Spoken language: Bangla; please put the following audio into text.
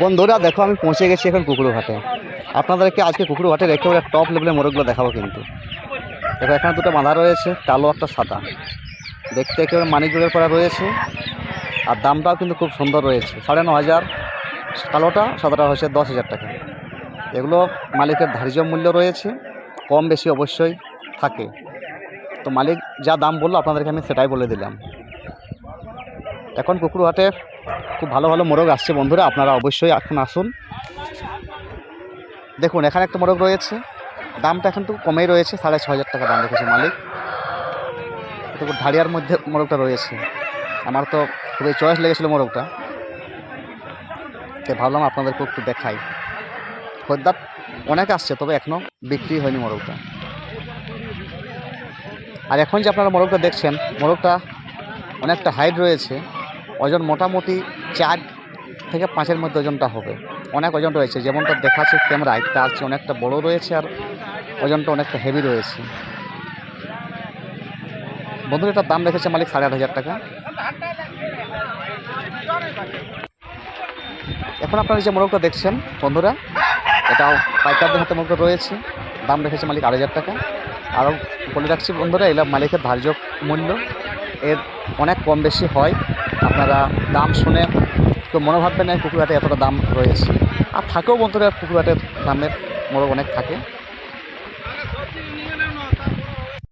বন্ধুরা দেখো, আমি পৌঁছে গেছি এখন কুকুরঘাটে। আপনাদেরকে আজকে কুকুরঘাটের একেবারে টপ লেভেলের মোরগগুলো দেখাবো। কিন্তু দেখো, এখানে দুটো বাঁধা রয়েছে, কালো একটা সাদা, দেখতে একেবারে মানিকজোড়ের পরা রয়েছে। আর দামটাও কিন্তু খুব সুন্দর রয়েছে, 9,500। কালোটা, সাদাটা হচ্ছে 10,000 টাকা। এগুলো মালিকের ধার্য মূল্য রয়েছে, কম বেশি অবশ্যই থাকে। তো মালিক যা দাম বললো আপনাদেরকে আমি সেটাই বলে দিলাম। এখন কুকুরহাটে খুব ভালো ভালো মোরগ আসছে বন্ধুরা, আপনারা অবশ্যই এখন আসুন। দেখুন, এখানে একটা মোরগ রয়েছে, দামটা এখন তো কমেই রয়েছে, 6,500 টাকা দাম রেখেছে মালিক। দেখুন, ঢাড়িয়ার মধ্যে মোরগটা রয়েছে, আমার তো খুবই চয়েস লেগেছিলো মোরগটা, তাই ভাবলাম আপনাদেরকে একটু দেখাই। খদ্দার অনেক আসছে, তবে এখনও বিক্রি হয়নি মোরগটা। আর এখন যে আপনারা মোরগটা দেখছেন, মোরগটা অনেকটা হাইট রয়েছে, ওজন মোটামুটি 4 থেকে 5-এর মধ্যে ওজনটা হবে। অনেক ওজন রয়েছে, যেমনটা দেখাচ্ছে ক্যামেরায় তার চেয়ে অনেকটা বড় রয়েছে, আর ওজনটা অনেকটা হেভি রয়েছে। বন্ধুরা, এটার দাম রেখেছে মালিক 8,500 টাকা। এখন আপনারা যে মোরগটা দেখছেন বন্ধুরা, এটাও পাইকারদের হাতে মোরগটা রয়েছে, দাম রেখেছে মালিক 8,500 টাকা। আরও বলে রাখছি বন্ধুরা, এগুলো মালিকের ধার্য মূল্য, এর অনেক কম বেশি হয়। আপনারা দাম শুনে তো মনে ভাববেন না কুকুরহাটে এতটা দাম রয়েছে, আর থাকেও বন্ধুরা কুকুরহাটের দামের মোরগ অনেক থাকে।